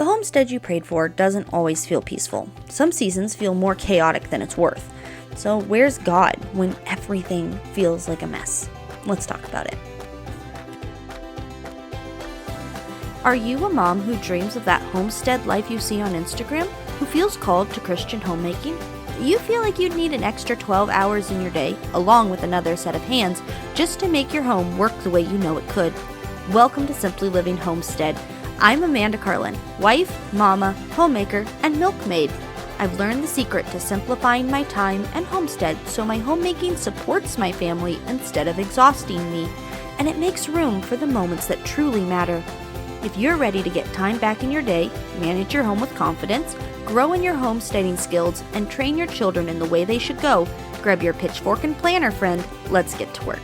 The homestead you prayed for doesn't always feel peaceful. Some seasons feel more chaotic than it's worth. So where's God when everything feels like a mess? Let's talk about it. Are you a mom who dreams of that homestead life you see on Instagram? Who feels called to Christian homemaking? You feel like you'd need an extra 12 hours in your day, along with another set of hands, just to make your home work the way you know it could. Welcome to Simply Living Homestead. I'm Amanda Carlin, wife, mama, homemaker, and milkmaid. I've learned the secret to simplifying my time and homestead so my homemaking supports my family instead of exhausting me, and it makes room for the moments that truly matter. If you're ready to get time back in your day, manage your home with confidence, grow in your homesteading skills, and train your children in the way they should go, grab your pitchfork and planner, friend. Let's get to work.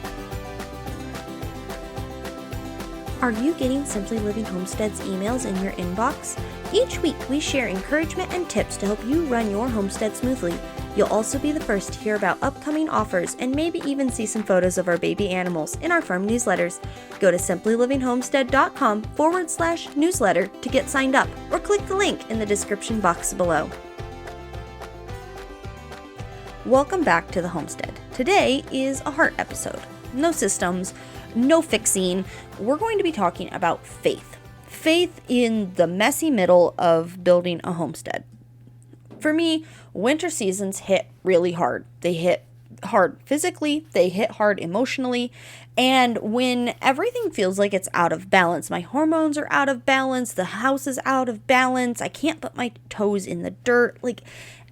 Are you getting Simply Living Homestead's emails in your inbox? Each week, we share encouragement and tips to help you run your homestead smoothly. You'll also be the first to hear about upcoming offers and maybe even see some photos of our baby animals in our farm newsletters. Go to simplylivingHomestead.com/newsletter to get signed up, or click the link in the description box below. Welcome back to the homestead. Today is a heart episode. No systems, no fixing. We're going to be talking about faith. Faith in the messy middle of building a homestead. For me, winter seasons hit really hard. They hit hard physically, they hit hard emotionally, and when everything feels like it's out of balance, my hormones are out of balance, the house is out of balance, I can't put my toes in the dirt, like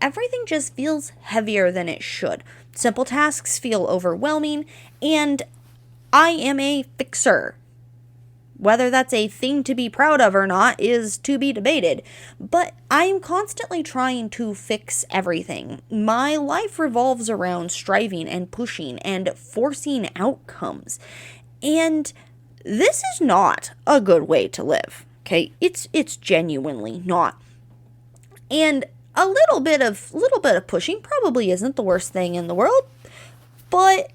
everything just feels heavier than it should. Simple tasks feel overwhelming, and I am a fixer. Whether that's a thing to be proud of or not is to be debated, but I'm constantly trying to fix everything. My life revolves around striving and pushing and forcing outcomes, and this is not a good way to live, okay? It's genuinely not. And a little bit of pushing probably isn't the worst thing in the world, but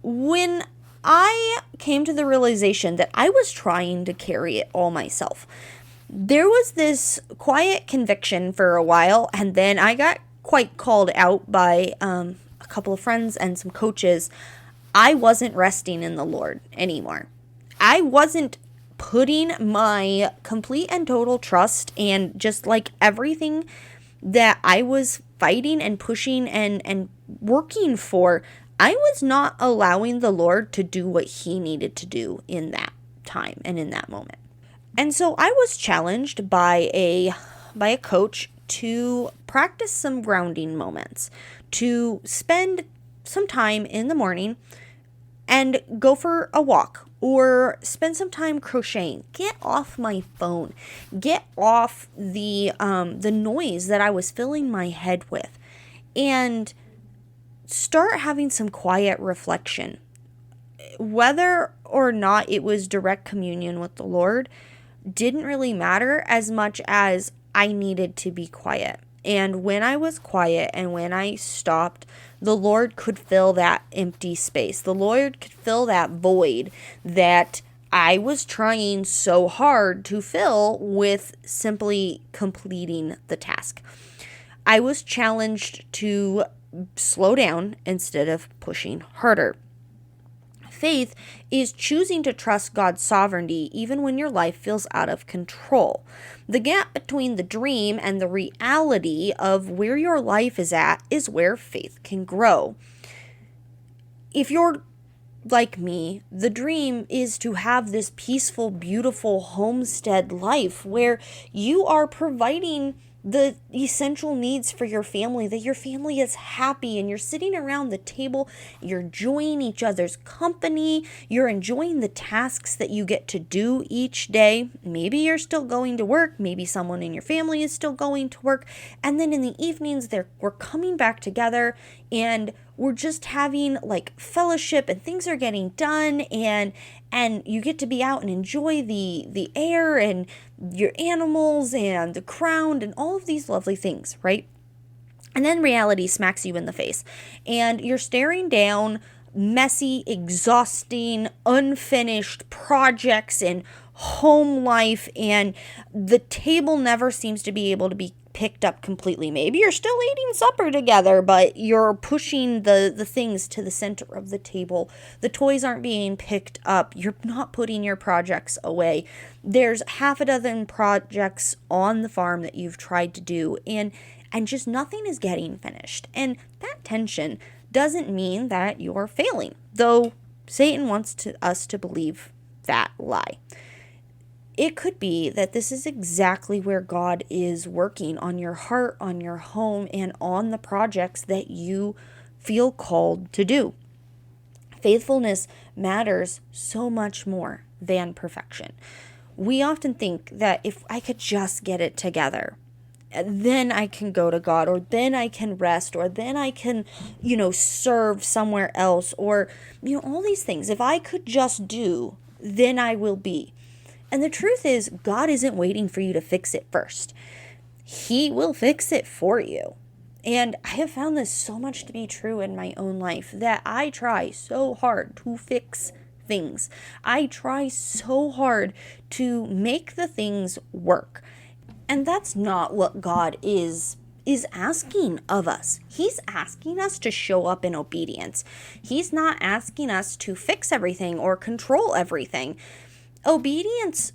when I came to the realization that I was trying to carry it all myself, there was this quiet conviction for a while, and then I got quite called out by a couple of friends and some coaches. I wasn't resting in the Lord anymore. I wasn't putting my complete and total trust and just like everything that I was fighting and pushing and working for, I was not allowing the Lord to do what he needed to do in that time and in that moment. And so I was challenged by a coach to practice some grounding moments, to spend some time in the morning and go for a walk or spend some time crocheting. Get off my phone. Get off the noise that I was filling my head with, and start having some quiet reflection. Whether or not it was direct communion with the Lord didn't really matter as much as I needed to be quiet. And when I was quiet and when I stopped, the Lord could fill that empty space. The Lord could fill that void that I was trying so hard to fill with simply completing the task. I was challenged to slow down instead of pushing harder. Faith is choosing to trust God's sovereignty even when your life feels out of control. The gap between the dream and the reality of where your life is at is where faith can grow. If you're like me, the dream is to have this peaceful, beautiful homestead life where you are providing the essential needs for your family, that your family is happy and you're sitting around the table, you're enjoying each other's company, you're enjoying the tasks that you get to do each day. Maybe you're still going to work, maybe someone in your family is still going to work, and then in the evenings we're coming back together and we're just having like fellowship and things are getting done, and you get to be out and enjoy the air and your animals and the ground and all of these lovely things, right? And then reality smacks you in the face and you're staring down messy, exhausting, unfinished projects and home life, and the table never seems to be able to be picked up completely. Maybe you're still eating supper together, but you're pushing the things to the center of the table. The toys aren't being picked up. You're not putting your projects away. There's half a dozen projects on the farm that you've tried to do, and just nothing is getting finished. And that tension doesn't mean that you're failing, though Satan wants us to believe that lie. It could be that this is exactly where God is working on your heart, on your home, and on the projects that you feel called to do. Faithfulness matters so much more than perfection. We often think that if I could just get it together, then I can go to God, or then I can rest, or then I can, serve somewhere else, or, all these things. If I could just do, then I will be. And the truth is, God isn't waiting for you to fix it first. He will fix it for you. And I have found this so much to be true in my own life, that I try so hard to fix things. I try so hard to make the things work. And that's not what God is asking of us. He's asking us to show up in obedience. He's not asking us to fix everything or control everything. Obedience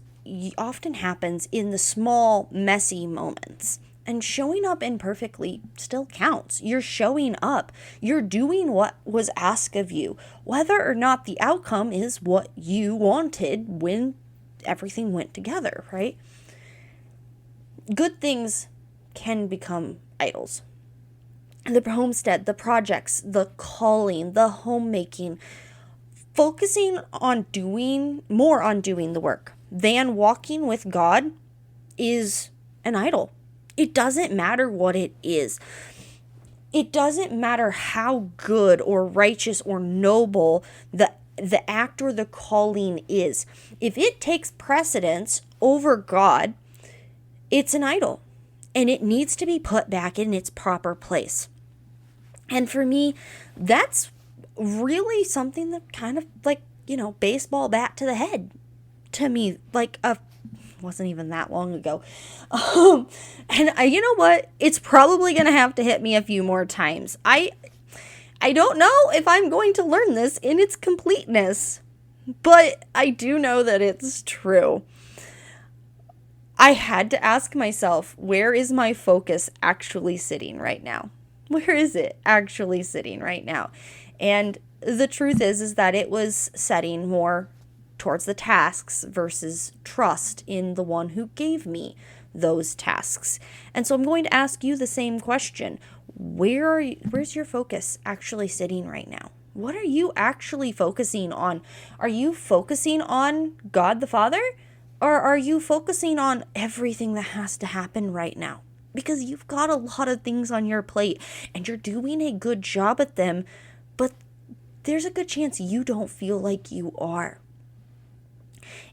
often happens in the small, messy moments. And showing up imperfectly still counts. You're showing up. You're doing what was asked of you, whether or not the outcome is what you wanted when everything went together, right? Good things can become idols. The homestead, the projects, the calling, the homemaking, focusing on doing the work than walking with God is an idol. It doesn't matter what it is. It doesn't matter how good or righteous or noble the act or the calling is. If it takes precedence over God, it's an idol, and it needs to be put back in its proper place. And for me, that's really something that kind of like, baseball bat to the head to me, wasn't even that long ago. And you know what? It's probably going to have to hit me a few more times. I don't know if I'm going to learn this in its completeness, but I do know that it's true. I had to ask myself, where is my focus actually sitting right now? Where is it actually sitting right now? And the truth is that it was setting more towards the tasks versus trust in the one who gave me those tasks. And so I'm going to ask you the same question. Where's your focus actually sitting right now? What are you actually focusing on? Are you focusing on God the Father? Or are you focusing on everything that has to happen right now? Because you've got a lot of things on your plate and you're doing a good job at them, but there's a good chance you don't feel like you are.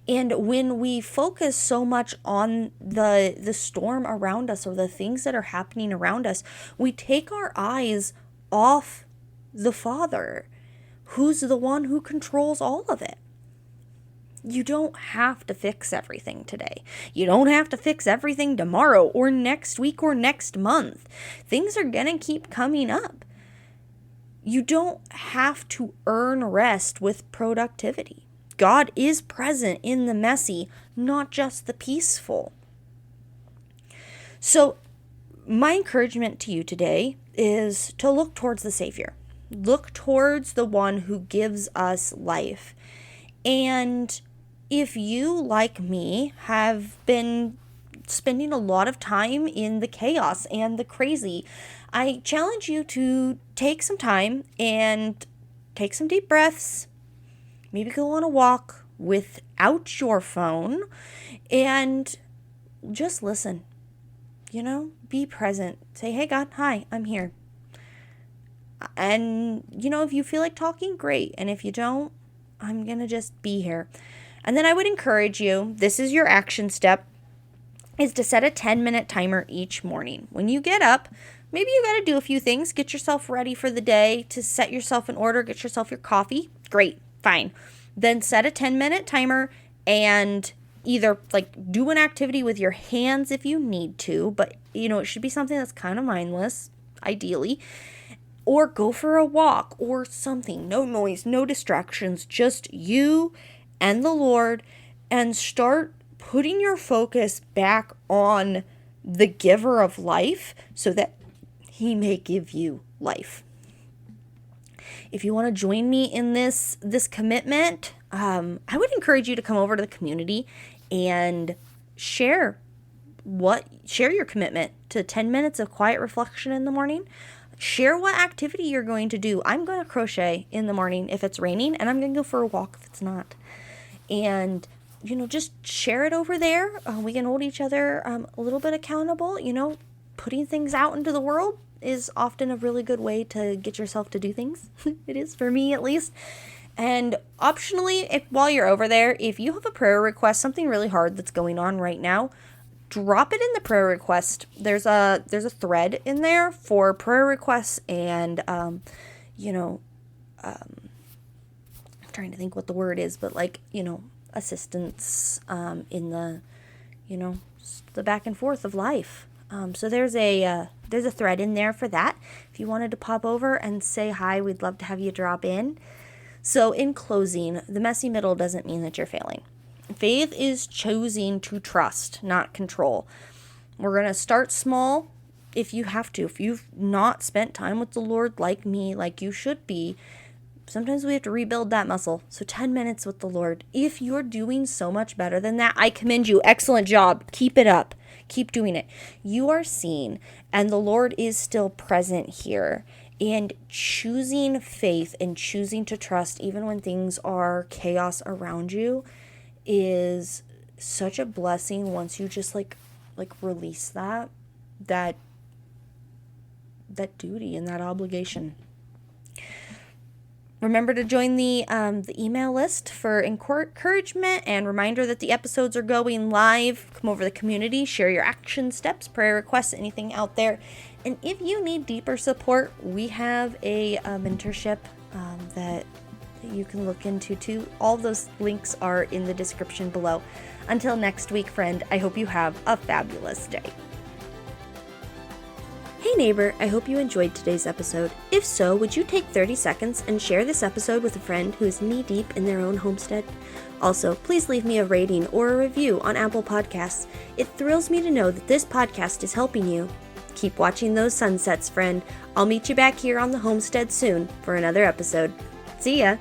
And when we focus so much on the storm around us or the things that are happening around us, we take our eyes off the Father, who's the one who controls all of it. You don't have to fix everything today. You don't have to fix everything tomorrow or next week or next month. Things are going to keep coming up. You don't have to earn rest with productivity. God is present in the messy, not just the peaceful. So, my encouragement to you today is to look towards the Savior. Look towards the one who gives us life. And if you, like me, have been spending a lot of time in the chaos and the crazy, I challenge you to take some time and take some deep breaths, maybe go on a walk without your phone, and just listen. Be present. Say, hey, God, hi, I'm here. And, if you feel like talking, great. And if you don't, I'm going to just be here. And then I would encourage you, this is your action step, is to set a 10-minute timer each morning. When you get up, maybe you got to do a few things. Get yourself ready for the day, to set yourself in order, get yourself your coffee. Great, fine. Then set a 10-minute timer and either like do an activity with your hands if you need to, but it should be something that's kind of mindless, ideally, or go for a walk or something. No noise, no distractions, just you and the Lord, and start putting your focus back on the giver of life so that he may give you life. If you want to join me in this commitment, I would encourage you to come over to the community and share your commitment to 10 minutes of quiet reflection in the morning. Share what activity you're going to do. I'm going to crochet in the morning if it's raining, and I'm going to go for a walk if it's not. And, just share it over there. We can hold each other a little bit accountable. Putting things out into the world is often a really good way to get yourself to do things. It is for me, at least. And optionally, while you're over there, if you have a prayer request, something really hard that's going on right now, drop it in the prayer request. There's a thread in there for prayer requests and, I'm trying to think what the word is, but assistance in the, the back and forth of life. So there's a thread in there for that. If you wanted to pop over and say hi, we'd love to have you drop in. So in closing, the messy middle doesn't mean that you're failing. Faith is choosing to trust, not control. We're going to start small if you have to. If you've not spent time with the Lord like me, like you should be, sometimes we have to rebuild that muscle. So 10 minutes with the Lord. If you're doing so much better than that, I commend you. Excellent job. Keep it up. Keep doing it. You are seen, and the Lord is still present here. And choosing faith and choosing to trust, even when things are chaos around you, is such a blessing once you just like release that duty and that obligation. Remember to join the email list for encouragement and reminder that the episodes are going live. Come over to the community, share your action steps, prayer requests, anything out there. And if you need deeper support, we have a mentorship that you can look into too. All those links are in the description below. Until next week, friend, I hope you have a fabulous day. Hey neighbor, I hope you enjoyed today's episode. If so, would you take 30 seconds and share this episode with a friend who is knee-deep in their own homestead? Also, please leave me a rating or a review on Apple Podcasts. It thrills me to know that this podcast is helping you. Keep watching those sunsets, friend. I'll meet you back here on the homestead soon for another episode. See ya!